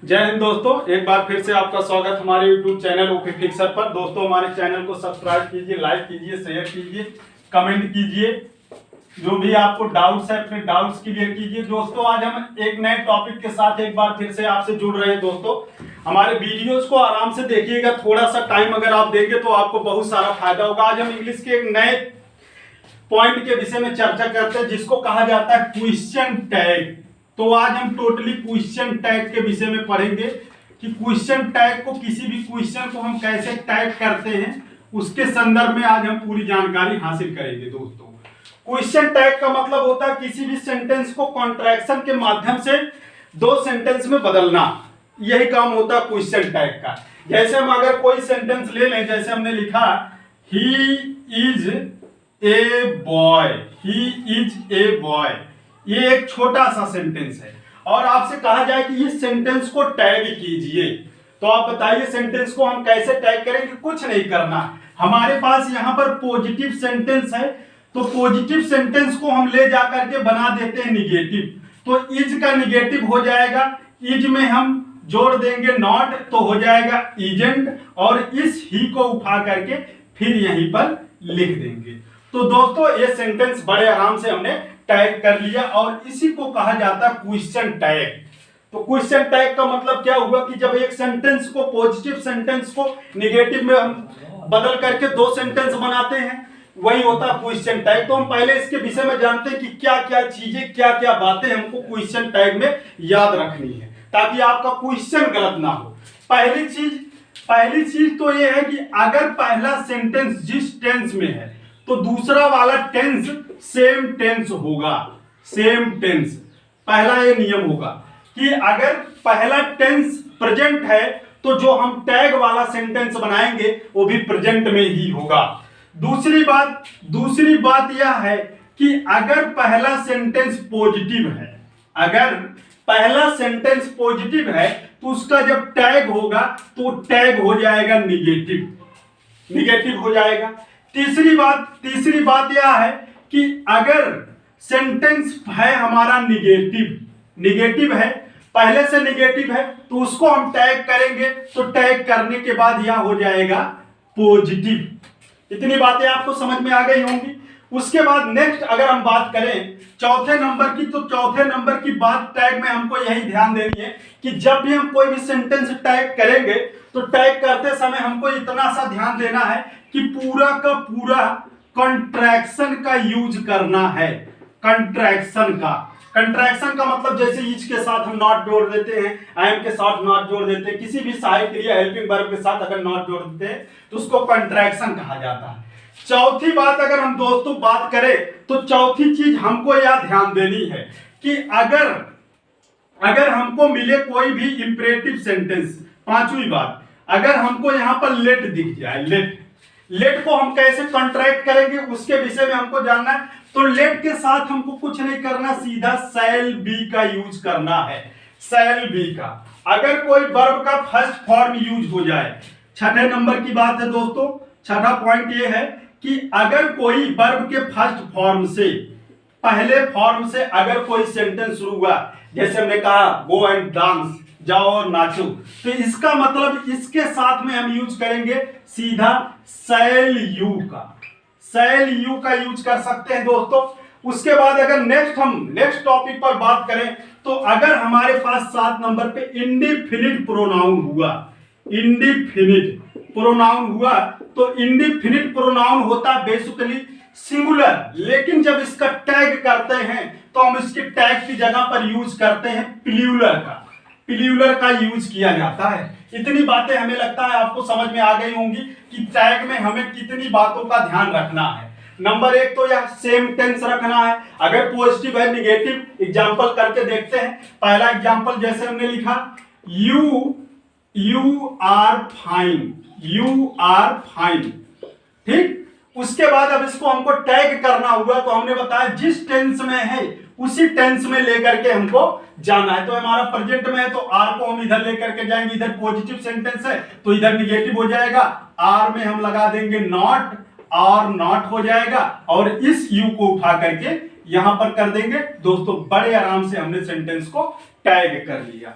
जय हिंद दोस्तों, एक बार फिर से आपका स्वागत हमारे YouTube चैनल ओके फिक्सर पर। दोस्तों हमारे चैनल को सब्सक्राइब कीजिए, लाइक कीजिए, शेयर कीजिए, कमेंट कीजिए, जो भी आपको डाउट्स है अपने डाउट्स क्लियर कीजिए। दोस्तों आज हम एक नए टॉपिक के साथ एक बार फिर से आपसे जुड़ रहे हैं। दोस्तों हमारे वीडियोस को आराम से देखिएगा, थोड़ा सा टाइम अगर आप देंगे तो आपको बहुत सारा फायदा होगा। आज हम इंग्लिश के एक नए पॉइंट के विषय में चर्चा करते हैं जिसको कहा जाता है क्वेश्चन टैग। तो आज हम टोटली क्वेश्चन टैग के विषय में पढ़ेंगे कि क्वेश्चन टैग को, किसी भी क्वेश्चन को हम कैसे टैग करते हैं, उसके संदर्भ में आज हम पूरी जानकारी हासिल करेंगे। दोस्तों क्वेश्चन टैग का मतलब होता है किसी भी सेंटेंस को कॉन्ट्रैक्शन के माध्यम से दो सेंटेंस में बदलना, यही काम होता है क्वेश्चन टैग का। जैसे हम अगर कोई सेंटेंस ले लें, जैसे हमने लिखा he is a boy, he is a boy, ये एक छोटा सा सेंटेंस है और आपसे कहा जाए कि इस सेंटेंस को टैग कीजिए, तो आप बताइए सेंटेंस को हम कैसे टैग करेंगे। कुछ नहीं करना, हमारे पास यहाँ पर पॉजिटिव सेंटेंस है तो पॉजिटिव सेंटेंस को हम ले जाकर के बना देते हैं निगेटिव। तो इज का निगेटिव हो जाएगा, इज में हम जोड़ देंगे नॉट तो हो जाएगा इजेंट, और इस ही को उठा करके फिर यहीं पर लिख देंगे। तो दोस्तों ये सेंटेंस बड़े आराम से हमने टैग कर लिया और इसी को कहा जाता है क्वेश्चन टैग। तो क्वेश्चन टैग का मतलब क्या हुआ कि जब एक सेंटेंस को, पॉजिटिव सेंटेंस को निगेटिव में हम बदल करके दो सेंटेंस बनाते हैं, वही होता है क्वेश्चन टैग। तो हम पहले इसके विषय में जानते हैं कि क्या क्या चीजें, क्या क्या बातें हमको क्वेश्चन टैग में याद रखनी है ताकि आपका क्वेश्चन गलत ना हो। पहली चीज तो ये है कि अगर पहला सेंटेंस जिस टेंस में है तो दूसरा वाला टेंस सेम टेंस होगा। सेम टेंस, पहला ये नियम होगा कि अगर पहला टेंस प्रेजेंट है तो जो हम टैग वाला सेंटेंस बनाएंगे वो भी प्रेजेंट में ही होगा। दूसरी बात यह है कि अगर पहला सेंटेंस पॉजिटिव है, अगर पहला सेंटेंस पॉजिटिव है तो उसका जब टैग होगा तो टैग हो जाएगा निगेटिव हो जाएगा। तीसरी बात यह है कि अगर सेंटेंस है हमारा निगेटिव है, पहले से निगेटिव है तो उसको हम टैग करेंगे, तो टैग करने के बाद यह हो जाएगा पॉजिटिव। इतनी बातें आपको समझ में आ गई होंगी। उसके बाद नेक्स्ट अगर हम बात करें चौथे नंबर की, तो चौथे नंबर की बात टैग में हमको यही ध्यान देनी है कि जब भी हम कोई भी सेंटेंस टैग करेंगे तो टैग करते समय हमको इतना सा ध्यान देना है कि पूरा का पूरा कंट्रैक्शन का यूज करना है। कंट्रैक्शन का मतलब जैसे इज के साथ हम नॉट जोड़ देते हैं, आई एम के साथ नॉट जोड़ देते हैं, किसी भी सहायक क्रिया हेल्पिंग वर्ब के साथ अगर नॉट जोड़ देते हैं तो उसको कंट्रैक्शन कहा जाता है। चौथी बात अगर हम दोस्तों बात करें तो चौथी चीज हमको यह ध्यान देनी है कि अगर हमको मिले कोई भी इंपरेटिव सेंटेंस, पांचवी बात, अगर हमको यहां पर लेट दिख जाए, लेट को हम कैसे कॉन्ट्रैक्ट करेंगे उसके विषय में हमको जानना है। तो लेट के साथ हमको कुछ नहीं करना, सीधा शैल बी का यूज करना है। शैल बी का अगर कोई वर्ब का फर्स्ट फॉर्म यूज हो जाए, छठे नंबर की बात है दोस्तों, छठा पॉइंट ये है कि अगर कोई वर्ब के फर्स्ट फॉर्म से, पहले फॉर्म से अगर कोई सेंटेंस शुरू हुआ, जैसे हमने कहा गो एंड डांस, जाओ और नाचो, तो इसका मतलब इसके साथ में हम यूज करेंगे सीधा शैल यू का यूज कर सकते हैं दोस्तों। उसके बाद अगर नेक्स्ट टॉपिक पर बात करें तो अगर हमारे पास 7 नंबर पे इंडिफिनिट प्रोनाउन हुआ तो इंडिफिनिट प्रोनाउन होता बेसिकली सिंगुलर, लेकिन जब इसका टैग करते हैं तो हम इसके टैग की जगह पर यूज करते हैं प्लूरल का यूज किया जाता है। इतनी बातें हमें लगता है आपको समझ में आ गई होंगी कि टैग में हमें कितनी बातों का ध्यान रखना है। नंबर 1 तो यह सेम टेंस रखना है, अगर पॉजिटिव है निगेटिव। एग्जांपल करके देखते हैं। पहला एग्जांपल जैसे हमने लिखा यू आर फाइन, ठीक। उसके बाद अब इसको हमको टैग करना हुआ तो हमने बताया जिस टेंस में है उसी टेंस में लेकर के हमको जाना है। तो हमारा प्रेजेंट में है तो आर को हम इधर लेकर के जाएंगे, इधर पॉजिटिव सेंटेंस है तो इधर निगेटिव हो जाएगा, आर में हम लगा देंगे नॉट और नॉट हो जाएगा, और इस यू को उठा करके यहां पर कर देंगे। दोस्तों बड़े आराम से हमने सेंटेंस को टैग कर लिया।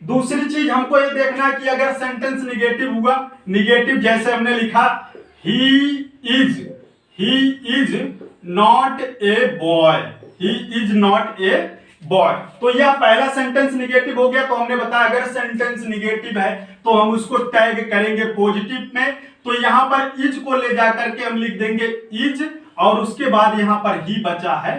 दूसरी चीज हमको ये देखना है कि अगर सेंटेंस निगेटिव हुआ, निगेटिव जैसे हमने लिखा he is not a boy, he is not a boy, तो यह पहला सेंटेंस निगेटिव हो गया। तो हमने बताया अगर सेंटेंस निगेटिव है तो हम उसको टैग करेंगे पॉजिटिव में। तो यहां पर इज को ले जाकर के हम लिख देंगे इज, और उसके बाद यहां पर ही बचा है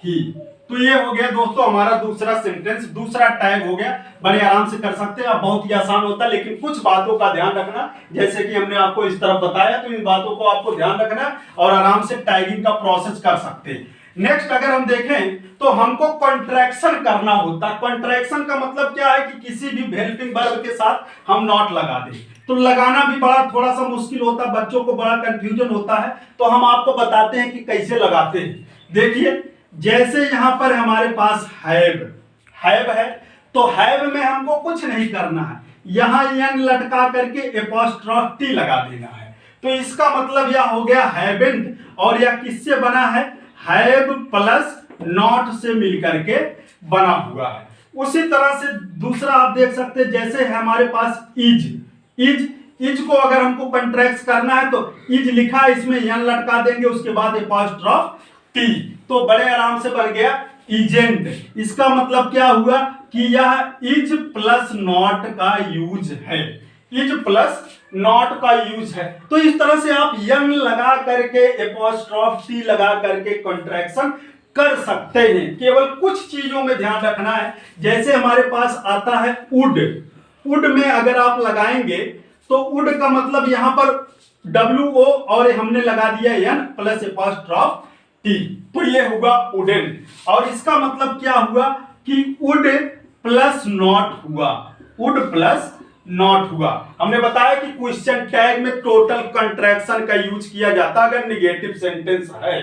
ही। तो ये हो गया दोस्तों हमारा दूसरा सेंटेंस, दूसरा टैग हो गया। बड़े आराम से कर सकते हैं, अब बहुत ही आसान होता है, लेकिन कुछ बातों का ध्यान रखना, जैसे कि हमने आपको इस तरफ बताया, तो इन बातों को आपको ध्यान रखना और आराम से टैगिंग का प्रोसेस कर सकते हैं। नेक्स्ट अगर हम देखें तो हमको कॉन्ट्रैक्शन करना होता है। कॉन्ट्रैक्शन का मतलब क्या है कि किसी भी हेल्पिंग वर्ब के साथ हम नॉट लगा दें, तो लगाना भी बड़ा थोड़ा सा मुश्किल होता है, बच्चों को बड़ा कंफ्यूजन होता है, तो हम आपको बताते हैं कि कैसे लगाते हैं। देखिए जैसे यहां पर हमारे पास हैव है, तो हैव में हमको कुछ नहीं करना है, यहां एन लटका करके एपोस्ट्रोफ टी लगा देना है। तो इसका मतलब यह हो गया हैवेंट, और यह किससे बना है, हैव प्लस नॉट से मिलकर के बना हुआ है। उसी तरह से दूसरा आप देख सकते हैं, जैसे है हमारे पास इज को अगर हमको कॉन्ट्रैक्ट करना है तो इज लिखा है, इसमें एन लटका देंगे, उसके बाद एपोस्ट्रोफ टी, तो बड़े आराम से बन गया इजेंट। इसका मतलब क्या हुआ कि यह इज प्लस नॉट का यूज है, इज प्लस नॉट का यूज है। तो इस तरह से आप यन लगा करके एपोस्ट्रोफ टी लगा करके कॉन्ट्रैक्शन कर सकते हैं। केवल कुछ चीजों में ध्यान रखना है, जैसे हमारे पास आता है वुड में अगर आप लगाएंगे तो वुड का मतलब यहां पर WO और हमने लगा दिया एन प्लस एपोस्ट्रोफ टी, तो ये होगा वुडन। और इसका मतलब क्या हुआ कि वुड प्लस नॉट हुआ, वुड प्लस नॉट हुआ। हमने बताया कि क्वेश्चन टैग में टोटल कंट्रैक्शन का यूज किया जाता अगर निगेटिव सेंटेंस है।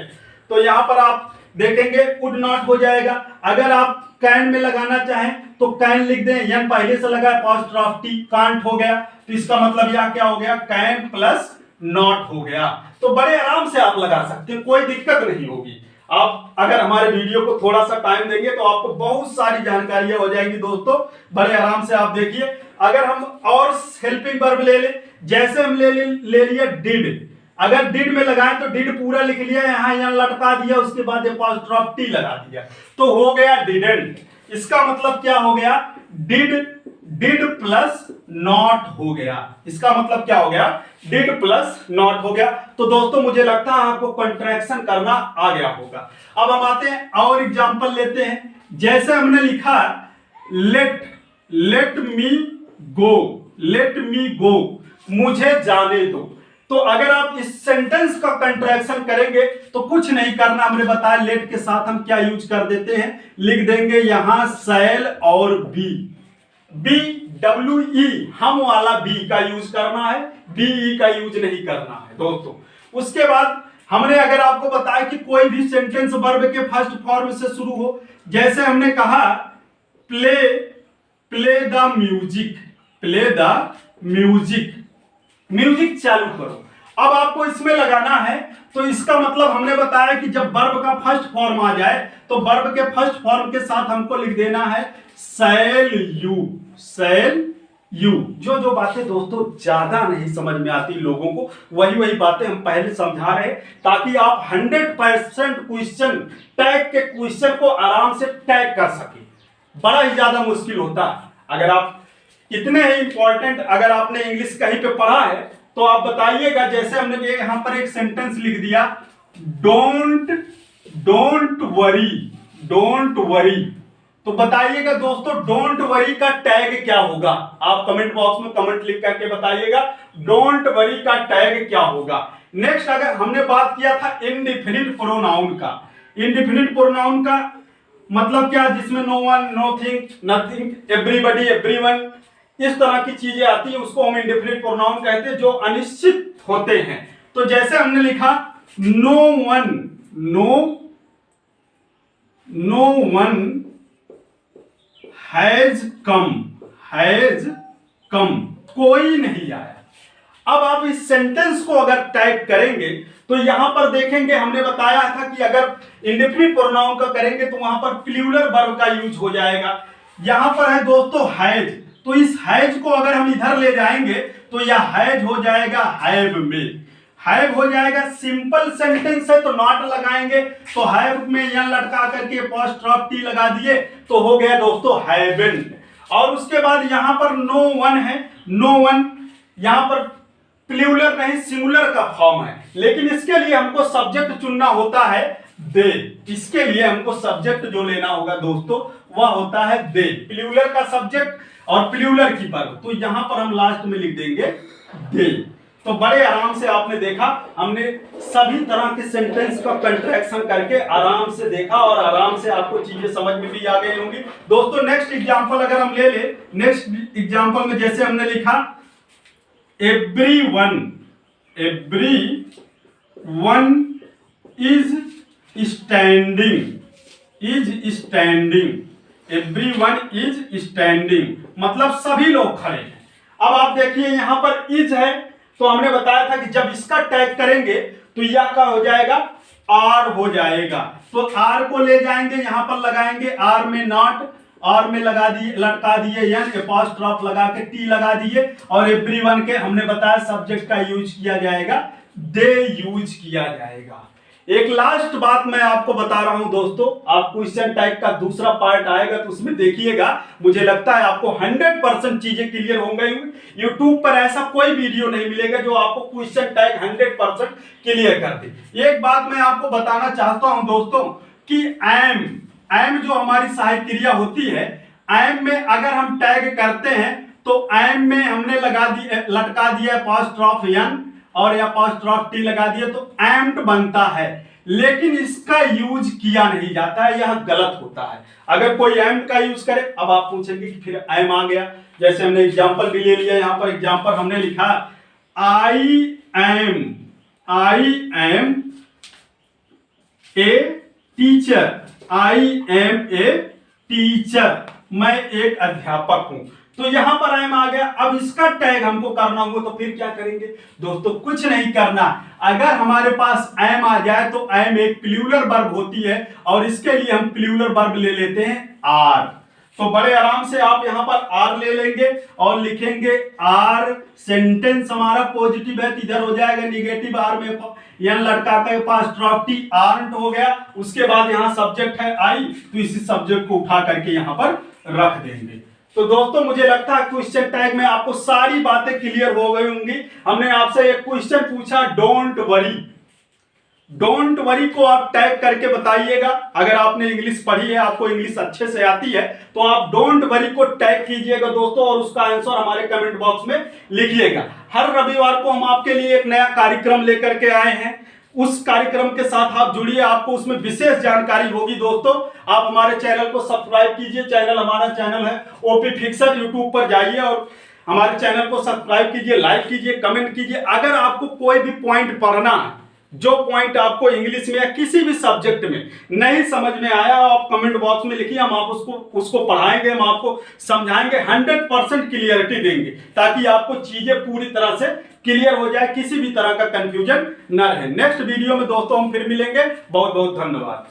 तो यहां पर आप देखेंगे वुड नॉट हो जाएगा। अगर आप कैन में लगाना चाहें तो कैन लिख दें, एन पहले से लगा एपोस्ट्रोफ टी, कांट हो गया, तो इसका मतलब यह क्या हो गया, कैन प्लस नॉट हो गया। तो बड़े आराम से आप लगा सकते हैं, कोई दिक्कत नहीं होगी। आप अगर हमारे वीडियो को थोड़ा सा टाइम देंगे तो आपको बहुत सारी जानकारियां हो जाएंगी दोस्तों, बड़े आराम से आप देखिए। अगर हम और हेल्पिंग वर्ब ले ले, जैसे हम ले लिए डिड, अगर डिड में लगाएं तो डिड पूरा लिख लिया, यहां लटका दिया, उसके बाद एपोस्ट्रोफ टी लगा दिया, तो हो गया डिडंट। इसका मतलब क्या हो गया, डिड प्लस नॉट हो गया। इसका मतलब क्या हो गया, डिड प्लस नॉट हो गया। तो दोस्तों मुझे लगता है आपको कॉन्ट्रैक्शन करना आ गया होगा। अब हम आते हैं और एग्जांपल लेते हैं, जैसे हमने लिखा लेट मी गो, मुझे जाने दो। तो अगर आप इस सेंटेंस का कंट्रैक्शन करेंगे तो कुछ नहीं करना, हमने बताया लेट के साथ हम क्या यूज कर देते हैं, लिख देंगे यहां शैल और BWE, हम वाला बी का यूज करना है, BE का यूज नहीं करना है दोस्तों। उसके बाद हमने अगर आपको बताया कि कोई भी सेंटेंस वर्ब के फर्स्ट फॉर्म से शुरू हो, जैसे हमने कहा प्ले द म्यूजिक चालू करो। अब आपको इसमें लगाना है, तो इसका मतलब हमने बताया कि जब वर्ब का फर्स्ट फॉर्म आ जाए तो वर्ब के फर्स्ट फॉर्म के साथ हमको लिख देना है शैल यू। जो बातें दोस्तों ज्यादा नहीं समझ में आती लोगों को, वही बातें हम पहले समझा रहे, ताकि आप 100% क्वेश्चन टैग के क्वेश्चन को आराम से टैग कर सके। बड़ा ही ज्यादा मुश्किल होता है। अगर आप इतने ही इंपॉर्टेंट अगर आपने इंग्लिश कहीं पे पढ़ा है तो आप बताइएगा, जैसे हमने यहां पर एक सेंटेंस लिख दिया, डोंट वरी, तो बताइएगा दोस्तों डोंट वरी का टैग क्या होगा। आप कमेंट बॉक्स में कमेंट लिख करके बताइएगा डोंट वरी का टैग क्या होगा। नेक्स्ट अगर हमने बात किया था इंडेफिनिट प्रोनाउन का, इंडेफिनिट प्रोनाउन का मतलब क्या, जिसमें no one, nothing, nothing, everybody, everyone, इस तरह की चीजें आती है, उसको हम इंडेफिनिट प्रोनाउन कहते हैं, जो अनिश्चित होते हैं। तो जैसे हमने लिखा नो वन हैज कम, कोई नहीं आया। अब आप इस सेंटेंस को अगर टाइप करेंगे तो यहां पर देखेंगे, हमने बताया था कि अगर इंडेफिनिट प्रोनाउन का करेंगे तो वहां पर प्लूरल वर्ब का यूज हो जाएगा। यहां पर है दोस्तों हैज, तो इस हैज को अगर हम इधर ले जाएंगे तो यह हैज हो जाएगा हैव में, हैव हो जाएगा। सिंपल सेंटेंस है तो नॉट लगाएंगे, तो हैव में यहां लटका करके अपॉस्ट्रोफ टी लगा दिए तो हो गया दोस्तों हैवेंट। और उसके बाद यहां पर नो वन है, नो वन यहां पर प्लूरल नहीं सिंगुलर का फॉर्म है, लेकिन इसके लिए हमको सब्जेक्ट चुनना होता है दे। इसके लिए हमको सब्जेक्ट जो लेना होगा दोस्तों वह होता है दे, प्लूरल का सब्जेक्ट और प्लूरल की वर्ब। तो यहां पर हम लास्ट में लिख देंगे दे। तो बड़े आराम से आपने देखा, हमने सभी तरह के सेंटेंस का कंट्रैक्शन करके आराम से देखा और आराम से आपको चीजें समझ में भी आ गई होंगी। दोस्तों नेक्स्ट एग्जांपल अगर हम ले ले, नेक्स्ट एग्जांपल में जैसे हमने लिखा everyone is standing, everyone is standing मतलब सभी लोग खड़े हैं। अब आप देखिए यहां पर इज है, तो हमने बताया था कि जब इसका टैग करेंगे तो यह क्या हो जाएगा, आर हो जाएगा। तो आर को ले जाएंगे, यहां पर लगाएंगे आर में नॉट, आर में लगा दिए लटका दिए एन, अपॉस्ट्रोफ लगा के टी लगा दिए, और एवरीवन के हमने बताया सब्जेक्ट का यूज किया जाएगा, दे यूज किया जाएगा। एक लास्ट बात मैं आपको बता रहा हूं दोस्तों, आप क्वेश्चन टाइप का दूसरा पार्ट आएगा तो उसमें देखिएगा, मुझे लगता है आपको 100% चीजें क्लियर हो गई होंगी। यूट्यूब पर ऐसा कोई वीडियो नहीं मिलेगा जो आपको क्वेश्चन टाइप 100% क्लियर कर दे। एक बात मैं आपको बताना चाहता हूं दोस्तों कि एम जो हमारी सहायक क्रिया होती है, एम में अगर हम टैग करते हैं तो एम में हमने लटका दिया अपॉस्ट्रोफ एन और अपॉस्ट्रोफ टी लगा दिया तो एम्ड बनता है, लेकिन इसका यूज किया नहीं जाता है, यह गलत होता है। अगर कोई एम्ड का यूज करे, अब आप पूछेंगे कि फिर एम आ गया, जैसे हमने एग्जांपल भी ले लिया, यहां पर एग्जांपल हमने लिखा I am a teacher, I am a teacher, मैं एक अध्यापक हूं। तो यहां पर एम आ गया। अब इसका टैग हमको करना होगा तो फिर क्या करेंगे दोस्तों, कुछ नहीं करना। अगर हमारे पास एम आ जाए तो एम एक प्लूरल वर्ब होती है और इसके लिए हम प्लूरल वर्ब ले लेते हैं आर। तो बड़े आराम से आप यहां पर आर ले लेंगे और लिखेंगे आर, सेंटेंस हमारा पॉजिटिव है तो इधर हो जाएगा निगेटिव, आर में यहां लटका के अपॉस्ट्रोफ टी आर्ट हो गया। उसके बाद यहां सब्जेक्ट है आई, तो इसी सब्जेक्ट को उठा करके यहां पर रख देंगे। तो दोस्तों मुझे लगता है क्वेश्चन टैग में आपको सारी बातें क्लियर हो गई होंगी। हमने आपसे एक क्वेश्चन पूछा डोंट वरी, डोंट वरी को आप टैग करके बताइएगा। अगर आपने इंग्लिश पढ़ी है, आपको इंग्लिश अच्छे से आती है, तो आप डोंट वरी को टैग कीजिएगा दोस्तों और उसका आंसर हमारे कमेंट बॉक्स में लिखिएगा। हर रविवार को हम आपके लिए एक नया कार्यक्रम लेकर के आए हैं, उस कार्यक्रम के साथ आप जुड़िए, आपको उसमें विशेष जानकारी होगी। दोस्तों आप हमारे चैनल को सब्सक्राइब कीजिए, चैनल हमारा चैनल है ओपी फिक्सर, यूट्यूब पर जाइए और हमारे चैनल को सब्सक्राइब कीजिए, लाइक कीजिए, कमेंट कीजिए। अगर आपको कोई भी पॉइंट पढ़ना है, जो पॉइंट आपको इंग्लिश में या किसी भी सब्जेक्ट में नहीं समझ में आया, आप कमेंट बॉक्स में लिखिए, हम आप उसको पढ़ाएंगे, हम आपको समझाएंगे, 100% क्लियरिटी देंगे ताकि आपको चीजें पूरी तरह से क्लियर हो जाए, किसी भी तरह का कंफ्यूजन न रहे। नेक्स्ट वीडियो में दोस्तों हम फिर मिलेंगे। बहुत बहुत धन्यवाद।